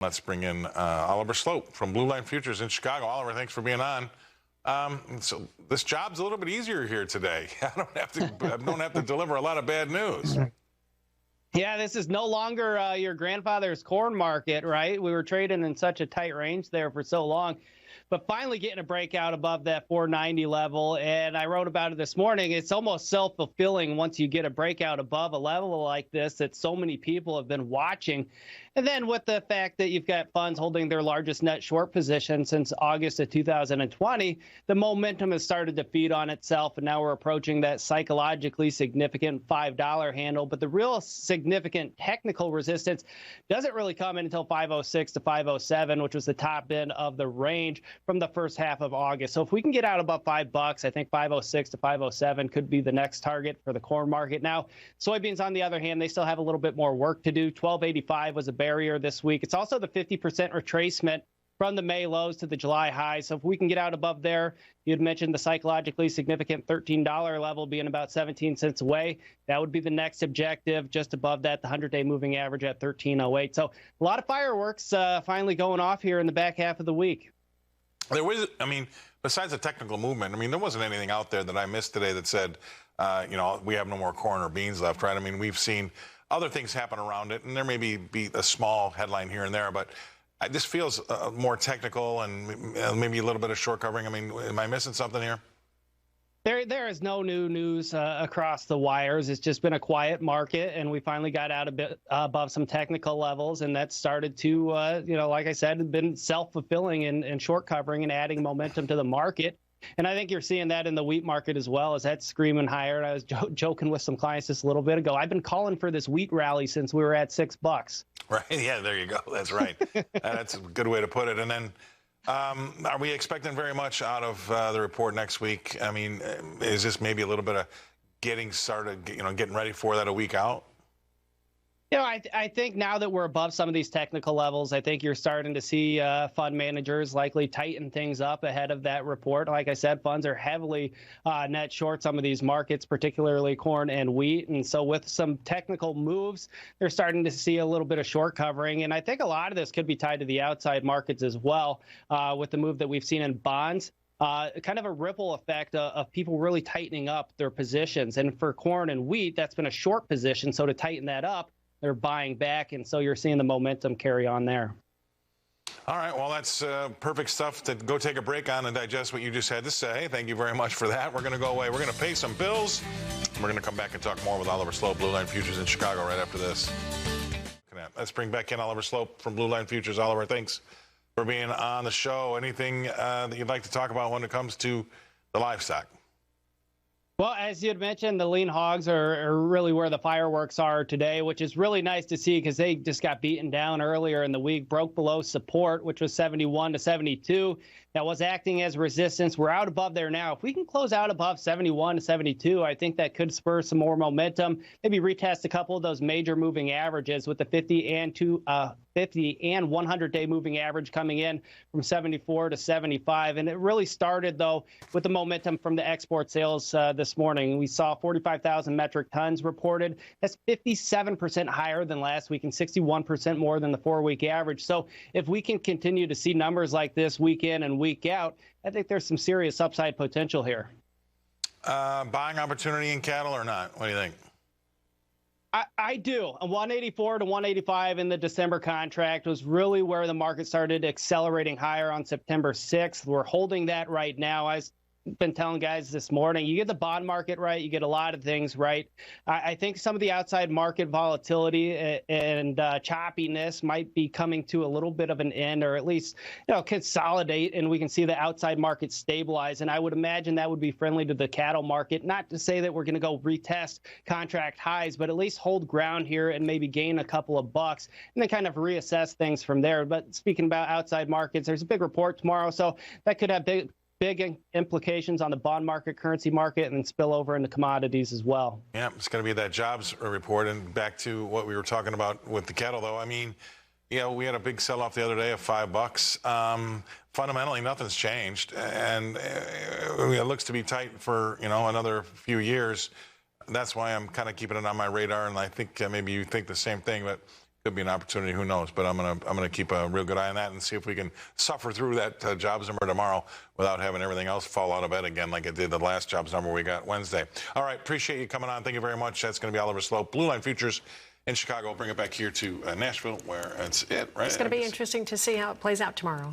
Let's bring in Oliver Slope from Blue Line Futures in Chicago. Oliver, thanks for being on. So this job's a little bit easier here today. I don't have to deliver a lot of bad news. Yeah, this is no longer your grandfather's corn market, right? We were trading in such a tight range there for so long, but finally getting a breakout above that 490 level. And I wrote about it this morning. It's almost self-fulfilling once you get a breakout above a level like this that so many people have been watching. And then with the fact that you've got funds holding their largest net short position since August of 2020, the momentum has started to feed on itself, and now we're approaching that psychologically significant $5 handle. But the real significant technical resistance doesn't really come in until 506 to 507, which was the top end of the range from the first half of August. So if we can get out above $5, I think 506 to 507 could be the next target for the corn market. Now, soybeans, on the other hand, they still have a little bit more work to do. 1285 was a barrier this week. It's also the 50% retracement from the May lows to the July highs. So if we can get out above there, you'd mentioned the psychologically significant $13 level being about 17 cents away. That would be the next objective, just above that, the 100-day moving average at 1308. So a lot of fireworks finally going off here in the back half of the week. There was, besides the technical movement, there wasn't anything out there that I missed today that said, we have no more corn or beans left, right? We've seen other things happen around it, and there may be a small headline here and there, but this feels more technical and maybe a little bit of short covering. Am I missing something here? There is no new news across the wires. It's just been a quiet market, and we finally got out a bit above some technical levels, and that started to, like I said, been self-fulfilling and short covering and adding momentum to the market. And I think you're seeing that in the wheat market as well, as that's screaming higher. And I was joking with some clients just a little bit ago. I've been calling for this wheat rally since we were at $6. Right. Yeah, there you go. That's right. That's a good way to put it. And then are we expecting very much out of the report next week? Is this maybe a little bit of getting started, getting ready for that a week out? I think now that we're above some of these technical levels, I think you're starting to see fund managers likely tighten things up ahead of that report. Like I said, funds are heavily net short some of these markets, particularly corn and wheat. And so with some technical moves, they're starting to see a little bit of short covering. And I think a lot of this could be tied to the outside markets as well, with the move that we've seen in bonds. Kind of a ripple effect of people really tightening up their positions. And for corn and wheat, that's been a short position. So to tighten that up, they're buying back, and so you're seeing the momentum carry on there. All right, well, that's perfect stuff to go take a break on and digest what you just had to say. Thank you very much for that. We're going to go away. We're going to pay some bills. We're going to come back and talk more with Oliver Slope, Blue Line Futures in Chicago, right after this. Let's bring back in Oliver Slope from Blue Line Futures. Oliver, thanks for being on the show. Anything that you'd like to talk about when it comes to the livestock? Well, as you had mentioned, the lean hogs are really where the fireworks are today, which is really nice to see because they just got beaten down earlier in the week, broke below support, which was 71 to 72. That was acting as resistance. We're out above there now. If we can close out above 71 to 72, I think that could spur some more momentum. Maybe retest a couple of those major moving averages with the 50 and 100-day moving average coming in from 74 to 75. And it really started, though, with the momentum from the export sales this morning. We saw 45,000 metric tons reported. That's 57% higher than last week and 61% more than the 4-week average. So if we can continue to see numbers like this week in and week out, I think there's some serious upside potential here. Buying opportunity in cattle or not? What do you think? I do. A 184 to 185 in the December contract was really where the market started accelerating higher on September 6th. We're holding that right now. I've been telling guys this morning, you get the bond market right, you get a lot of things right. I think some of the outside market volatility and choppiness might be coming to a little bit of an end, or at least consolidate, and we can see the outside market stabilize. And I would imagine that would be friendly to the cattle market. Not to say that we're going to go retest contract highs, but at least hold ground here and maybe gain a couple of bucks and then kind of reassess things from there. But speaking about outside markets, there's a big report tomorrow, so that could have big implications on the bond market, currency market, and then spill over into commodities as well. Yeah, it's going to be that jobs report. And back to what we were talking about with the cattle, though. We had a big sell-off the other day of $5. Fundamentally, nothing's changed, and it looks to be tight for another few years. That's why I'm kind of keeping it on my radar, and I think maybe you think the same thing. But could be an opportunity. Who knows? But I'm gonna keep a real good eye on that and see if we can suffer through that jobs number tomorrow without having everything else fall out of bed again like it did the last jobs number we got Wednesday. All right, appreciate you coming on. Thank you very much. That's going to be Oliver Slope, Blue Line Futures in Chicago. We'll bring it back here to Nashville, where it's right. It's going to be interesting to see how it plays out tomorrow.